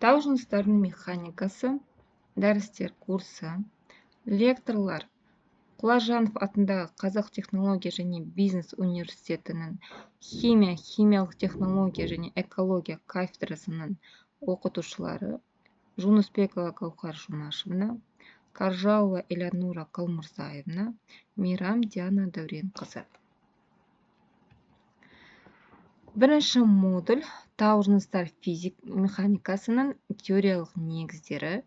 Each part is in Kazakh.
Тау жыныстарының механикасы, дәрістер курсы, лекторлар Құлажанов атындағы Қазақ технология және бизнес университетінің химиялық технология және экология кафедрасының оқытушылары Жунусбекова Гаухар Жұмашевна, Каржауова Элеонора Калмұрзаевна, Мейрам Диана Дәуренқызы. Бірінші модуль тау жыныстар физик механикасының теориялық негіздері.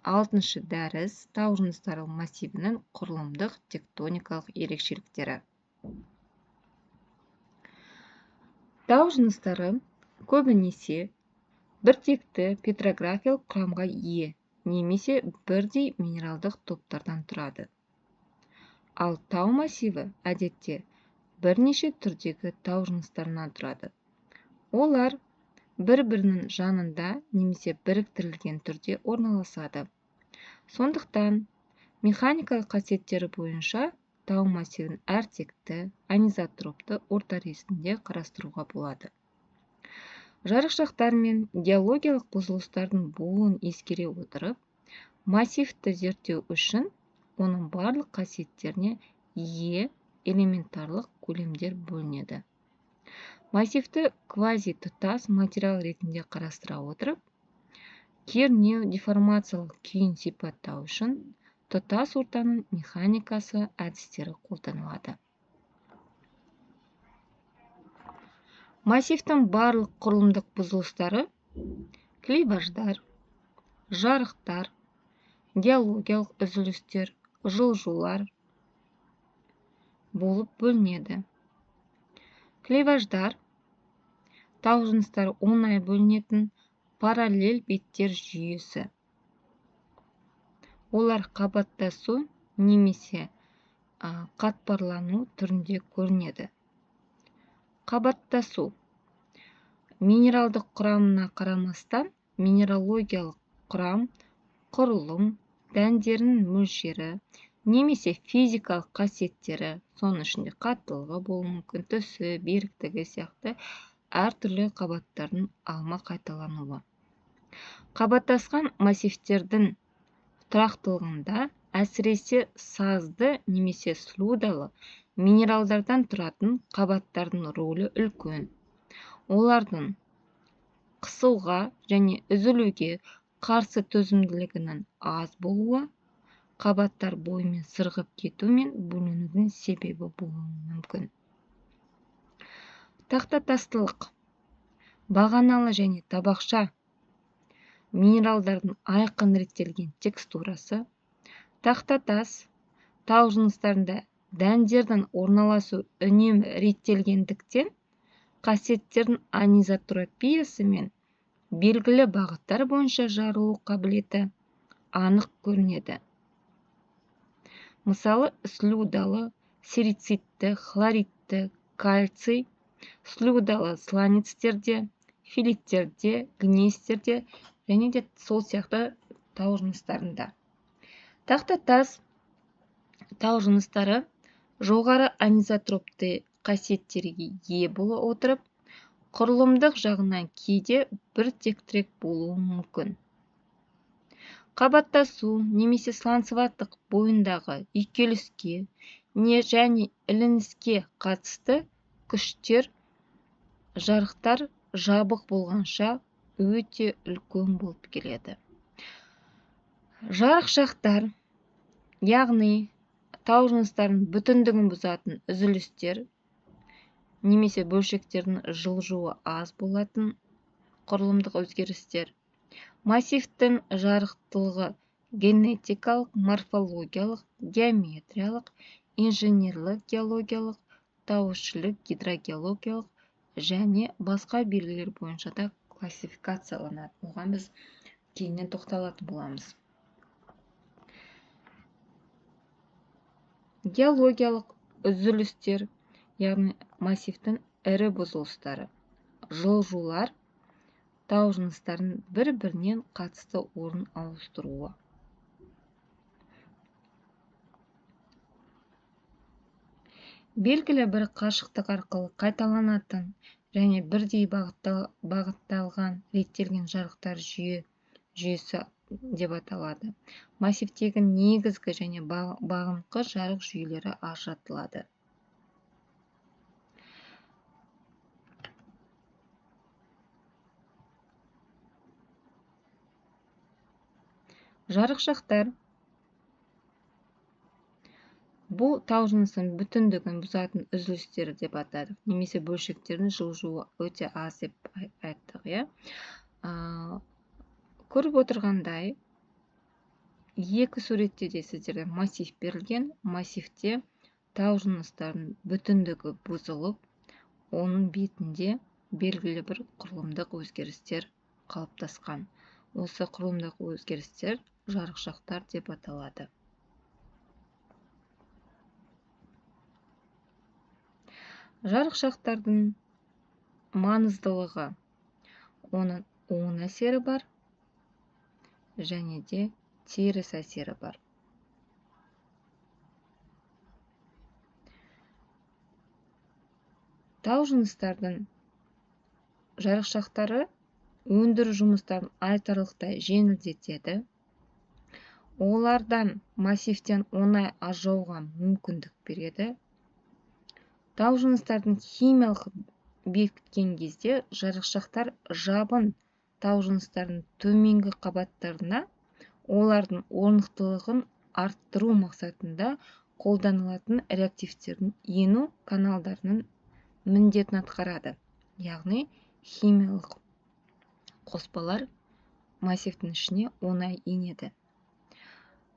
Алтыншы дәріс тау жыныстары массивінің құрылымдық тектоникалық ерекшеліктері. Тау жыныстары көбінесе біртекті петрографиялық құрамға ие немесе бірдей минералдық топтардан тұрады. Ал тау массиві әдетте бірнеше түрдегі тау жыныстарынан тұрады. Олар бір-бірінің жанында немесе біріктірілген түрде орналасады. Сондықтан механикалық қасиеттері бойынша тау массивін әртекті, анизотропты орта ретінде қарастыруға болады. Жарықшақтар мен геологиялық бұзылыстардың болуын ескере отырып, массивті зерттеу үшін оның барлық қасиеттеріне ие элементарлық көлемдер бөлінеді. Массивті квази-тұтас материал ретінде қарастыра отырып, кернеу, деформациялық күйін сипаттау үшін тұтас ортаның механикасы әдістері қолданылады. Массивтің барлық құрылымдық бұзылыстары клейваждар, жарықтар, геологиялық үзілістер, жылжулар болып бөлінеді. Клейваждар тау жыныстары оңай бөлінетін параллель беттер жүйесі. Олар қабаттасу немесе қатпарлану түрінде көрінеді. Қабаттасу минералдық құрамына қарамастан минералогиялық құрам, құрылым, дәндерінің мөлшері немесе физикалық қасиеттері, соның ішінде қаттылығы болуы мүмкін, түсі, беріктігі сияқты әртүрлі қабаттардың алма қайталануы. Қабаттасқан массивтердің тұрақтылығында әсіресе сазды немесе слюдалы минералдардан тұратын қабаттардың рөлі үлкен. Олардың қысуға және үзілуге қарсы төзімділігінің аз болуы қабаттар бойымен сырғып кету мен бөлінудің себебі болуы мүмкін. Тақтатастылық бағаналы және табақша минералдардың айқын реттелген текстурасы. Тақтатас тау жыныстарында дәндердің орналасу үнемі реттелгендіктен қасиеттердің анизотропиясы мен белгілі бағыттар бойынша жарылу қабілеті анық көрінеді. Мысалы, слюдалы, серицитті, хлоридті, кальций, слюдалы сланецтерде, филиттерде, гнейстерде және де сол сияқты тау жыныстарында. Тақтатас тау жыныстары жоғары анизотропты қасиеттерге ие бола отырып, құрылымдық жағынан кейде бір тектірек болуы мүмкін. Қабаттасу немесе сланцеваттық бойындағы үйкеліске және ілініске қатысты күштер жарықтар жабық болғанша өте үлкен болып келеді. Жарықшақтар, яғни тау жыныстарының бүтіндігін бұзатын үзілістер немесе бөлшектердің жылжуы аз болатын құрылымдық өзгерістер. Массивтің жарықтылығы генетикалық, морфологиялық, геометриялық, инженерлік геологиялық, тау-ішілік гидрогеологиялық және басқа белгілер бойынша да классификацияланады. Оған біз кейіннен тоқталатын боламыз. Геологиялық үзілістер, яғни массивтің ірі бұзылыстары, жылжулар тау жыныстарының бір-бірінен қатысты орын ауыстыруы. Белгілі бір қашықтық арқылы қайталанатын және бірдей бағытталған реттелген жарықтар жүйесі деп аталады. Массивтегі негізгі және бағынқы жарық жүйелері ажыратылады. Жарықшақтар бұл тау жынысының бүтіндігін бұзатын үзілістері деп атадық, немесе бөлшектердің жылжуы өте аз деп айттық, иә. Көріп отырғандай, екі суретте де сіздерге массив берілген. Массивте тау жыныстарының бүтіндігі бұзылып, оның бетінде белгілі бір құрылымдық өзгерістер қалыптасқан. Осы құрылымдық өзгерістер жарықшақтар деп аталады. Жарықшақтардың маңыздылығы, оның оң әсері бар және де теріс әсері бар. Тау жыныстардың жарықшақтары өндіру жұмыстарын айтарлықтай жеңілдетеді. Олардан массивтен оңай ажырауға мүмкіндік береді. Тау жыныстардың химиялық бекіткен кезде жарықшақтар жабын тау жыныстарының төменгі қабаттарына олардың орнықтылығын арттыру мақсатында қолданылатын реактивтердің ену каналдарының міндетін атқарады. Яғни химиялық қоспалар массивтің ішіне оңай енеді.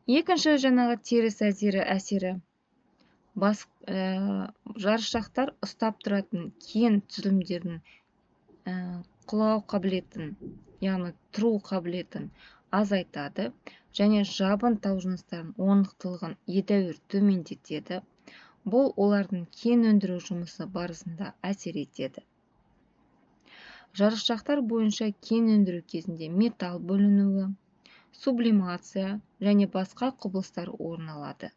Екінші жаңағы теріс әсері жарықшақтар ұстап тұратын кен түзілімдерінің құлау қабілетін, яғни тұру қабілетін азайтады және жабын тау жыныстарының орнықтылығын едәуір төмендетеді. Бұл олардың кен өндіру жұмысы барысында әсер етеді. Жарықшақтар бойынша кен өндіру кезінде металл бөлінуі, сублимация және басқа құбылыстар орын алады.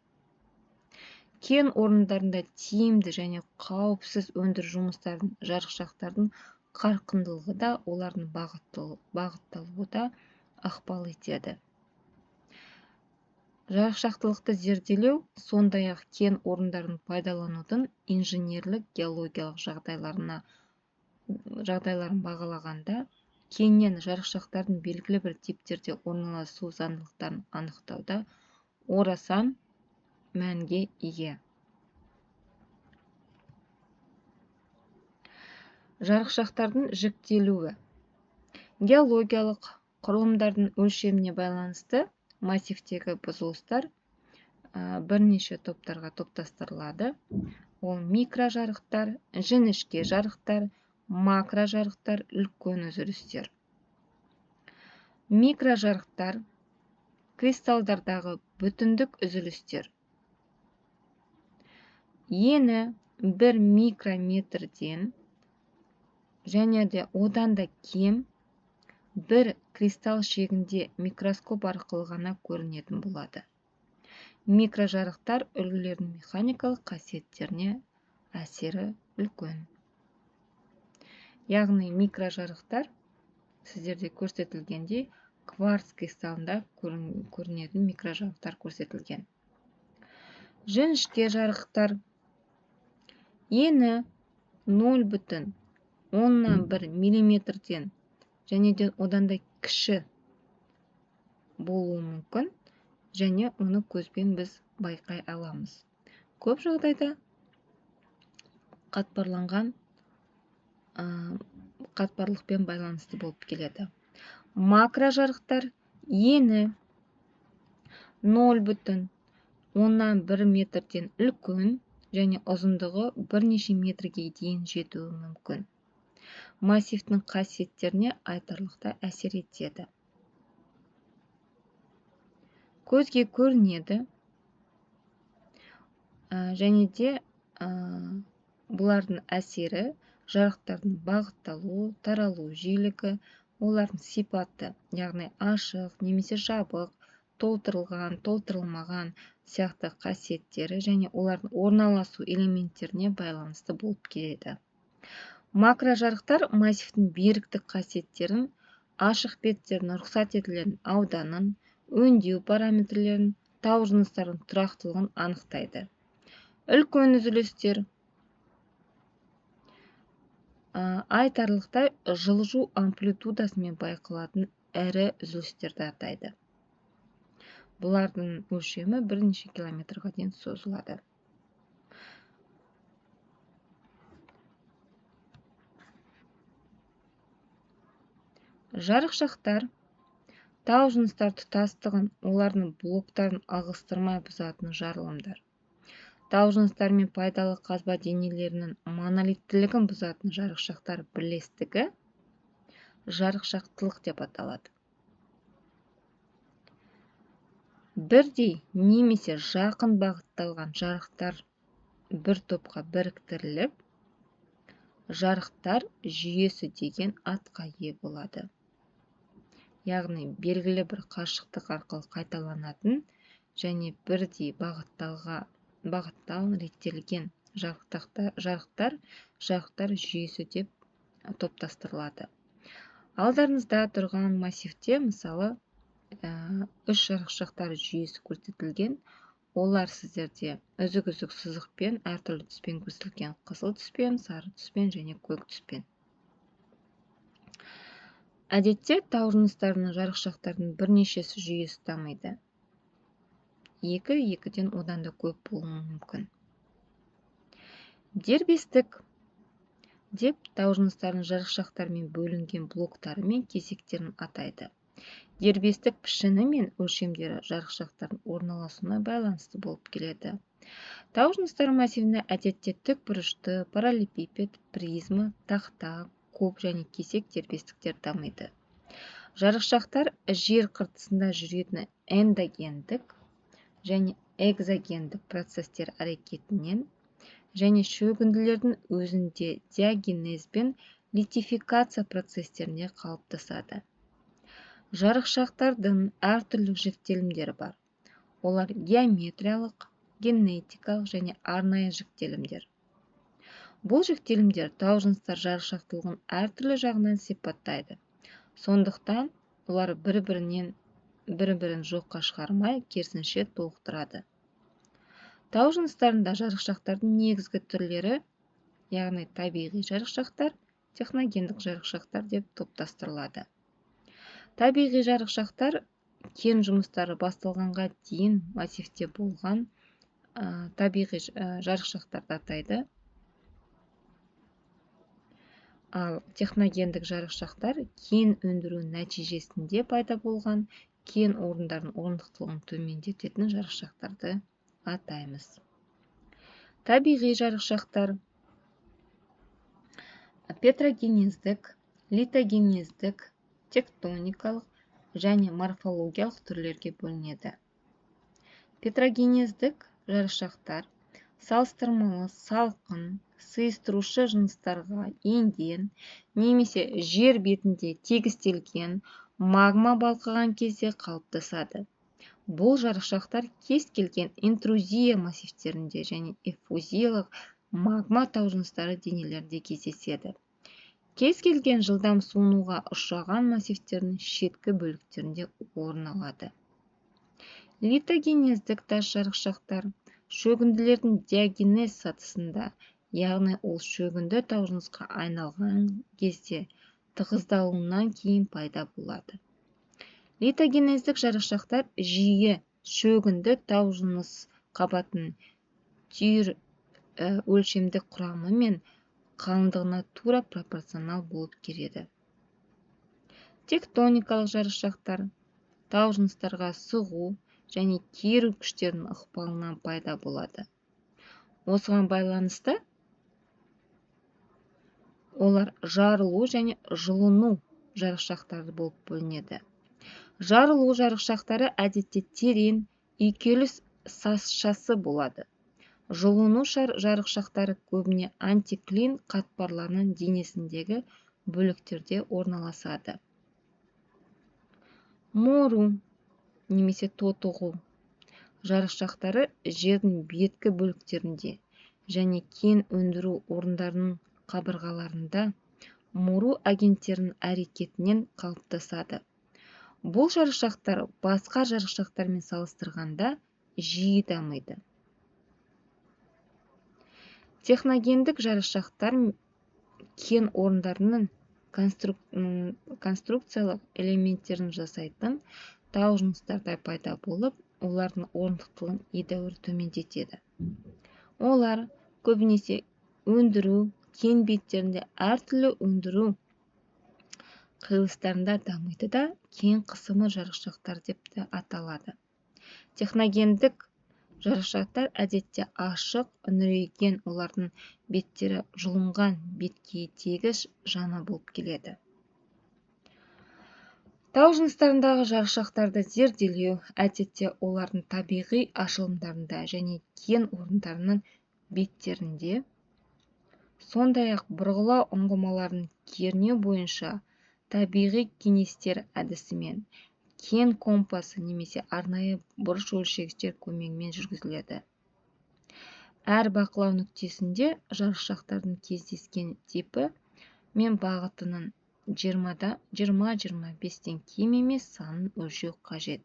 Кен орындарында тиімді және қауіпсіз өндіру жұмыстарын жарықшақтардың қарқындылығы да олардың бағытталуы да ықпал етеді. Жарықшақтылықты зерделеу, сондай-ақ кен орындарын пайдаланудың инженерлік геологиялық жағдайларын бағалағанда, кеннен жарықшақтардың белгілі бір типтерде орналасу заңдылықтарын анықтауда орасан мәнге ие. Жарықшақтардың жіктелуі. Геологиялық құрылымдардың өлшеміне байланысты массивтегі бұзылыстар бірнеше топтарға топтастырылады. Ол микрожарықтар, жіңішке жарықтар, макрожарықтар, үлкен үзілістер. Микрожарықтар кристалдардағы бүтіндік үзілістер. Ені 1 микрометрден және де одан да кем бір кристалл шегінде микроскоп арқылы ғана көрінетін болады. Микрожарықтар үлгілердің механикалық қасиеттеріне әсері үлкен. Яғни микрожарықтар сіздерде көрсетілгендей кварц кристаллында көрінетін микрожарықтар көрсетілген. Жіңішке жарықтар ені 0,1 миллиметрден және де одан да кіші болуы мүмкін, және оны көзбен біз байқай аламыз. Көп жағдайда қатпарлықпен байланысты болып келеді. Макрожарықтар ені 0,1 метрден үлкен және ұзындығы бірнеше метрге дейін жетуі мүмкін. Массивтің қасиеттеріне айтарлықтай әсер етеді. Көзге көрінеді және де бұлардың әсері жарықтардың бағытталу, таралу жиілігі, олардың сипаты, яғни ашық немесе жабық, толтырылған, толтырылмаған сияқты қасиеттері және олардың орналасу элементтеріне байланысты болып келеді. Макрожарықтар массивтің беріктік қасиеттерін, ашық беттердің рұқсат етілген ауданын, өңдеу параметрлерін, тау жыныстарының тұрақтылығын анықтайды. Үлкен үзілістер айтарлықтай жылжу амплитудасымен байқалатын ірі үзілістерді атайды. Бұлардың өлшемі бірнеше километрға дейін созылады. Жарықшақтар тау жыныстар тұтастығын, олардың блоктарын ығыстырмай бұзатын жарылымдар. Тау жыныстарымен пайдалы қазба денелерінің монолиттілігін бұзатын жарықшақтар бірлестігі жарықшақтылық деп аталады. Бірдей немесе жақын бағытталған жарықтар бір топқа біріктіріліп, жарықтар жүйесі деген атқа ие болады. Яғни белгілі бір қашықтық арқылы қайталанатын және бірдей бағытталған реттелген жарықтар жүйесі деп топтастырылады. Алдарыңызда тұрған массивте мысалы үш жарықшақтар жүйесі көрсетілген. Олар сіздерде үзік-үзік сызықпен, әртүрлі түспен көрсетілген: қызыл түспен, сары түспен және көк түспен. Әдетте тау жыныстарының жарықшақтарының бірнешесі жүйесі дамиды. Екіден одан да көп болуы мүмкін. Дербестік деп тау жыныстарының жарықшақтармен бөлінген блоктары мен кесектерін атайды. Дербестік пішіні мен өлшемдері жарықшақтардың орналасуына байланысты болып келеді. Тау жыныстары массивінде әдетте тікбұрышты, параллелепипед, призма, тақта, куб және кесек дербестіктер дамиды. Жарықшақтар жер қыртысында жүретін эндогендік және экзогендік процестер әрекетінен және шөгінділердің өзінде диагенез бен литификация процестерінде қалыптасады. Жарықшақтардың әртүрлі жіктелімдері бар. Олар геометриялық, генетикалық және арнайы жіктелімдер. Бұл жіктелімдер тау жыныстар жарықшақтылығын әртүрлі жағынан сипаттайды. Сондықтан олар бір-бірін жоққа шығармай, керісінше толықтырады. Тау жыныстарында жарықшақтардың негізгі түрлері, яғни табиғи жарықшақтар, техногендік жарықшақтар деп топтастырылады. Табиғи жарықшақтар кен жұмыстары басталғанға дейін массивте болған табиғи жарықшақтарды атайды. Ал техногендік жарықшақтар кен өндіру нәтижесінде пайда болған кен орындарының орнықтылығын төмендететін жарықшақтарды атаймыз. Табиғи жарықшақтар петрогенездік, литогенездік, тектоникалық және морфологиялық түрлерге бөлінеді. Петрогенездік жарықшақтар салыстырмалы салқын, сыйыстырушы жыныстарға енген немесе жер бетінде тегістелген магма балқыған кезде қалыптасады. Бұл жарықшақтар кез келген интрузия массивтерінде және эффузиялық магма тау жыныстары денелерінде кездеседі. Кез келген жылдам суынуға ұшыраған массивтердің шеткі бөліктерінде орын алады. Литогенездік тас жарықшақтар шөгінділердің диагенез сатысында, яғни ол шөгінді тау жынысқа айналған кезде тығыздалуынан кейін пайда болады. Литогенездік жарықшақтар жиі шөгінді тау жыныс қабатының түйір өлшемдік құрамы мен қалыңдығына тура пропорционал болып келеді. Тектоникалық жарықшақтар тау жыныстарға сығу және керу күштерінің ықпалынан пайда болады. Осыған байланысты олар жарылу және жылыну жарықшақтары болып бөлінеді. Жарылу жарықшақтары әдетте терең, үйкеліс сасшасы болады. Жылыну жарықшақтары көбіне антиклин қатпарларының денесіндегі бөліктерде орналасады. Мору немесе тотығу жарықшақтары жердің беткі бөліктерінде және кен өндіру орындарының қабырғаларында муру агенттерінің әрекетінен қалыптасады. Бұл жарықшақтар басқа жарықшақтармен салыстырғанда жиі дамиды. Техногендік жарықшақтар кен орындарының конструкциялық элементтерін жасайтын тау жыныстарда пайда болып, олардың орнықтылығын едәуір төмендетеді. Олар көбінесе өндіру кен беттерінде әртүрлі өндіру қиылыстарында дамиды да кен қысымы жарықшақтар деп те аталады. Техногендік жарықшақтар әдетте ашық, үңірейген, олардың беттері жұлынған, беткейі тегіс жаны болып келеді. Тау жыныстарындағы жарықшақтарды зерделеу әдетте олардың табиғи ашылымдарында және кен орындарының беттерінде, сондай-ақ бұрғылау ұңғымаларын кернеу бойынша табиғи кеңістер әдісімен, кен компасы немесе арнайы бұрыш өлшегіштер көмегімен жүргізіледі. Әр бақылау нүктесінде жарықшақтардың кездескен типі мен бағытының 20-25-тен кем емес санын өлшеу қажет.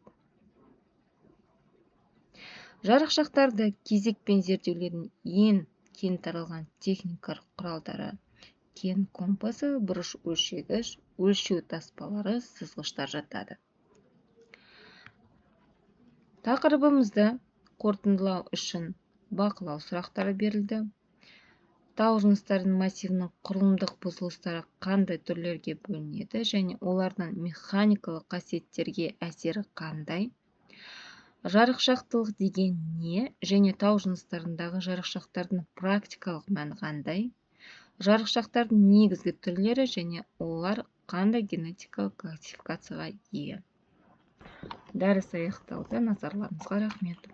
Жарықшақтарды кезекпен зерттеулердің ең кең таралған техникалық құралдары кен компасы, бұрыш өлшегіш, өлшеу таспалары, сызғыштар жатады. Тақырыбымызды қорытындылау үшін бақылау сұрақтары берілді. Тау жыныстарының массивінің құрылымдық бұзылыстары қандай түрлерге бөлінеді және олардың механикалық қасиеттерге әсері қандай? Жарықшақтылық деген не және тау жыныстарындағы жарықшақтардың практикалық мәні қандай? Жарықшақтардың негізгі түрлері және олар қандай генетикалық классификацияға ие? Дәріс аяқталды. Назарларыңызға рахмет.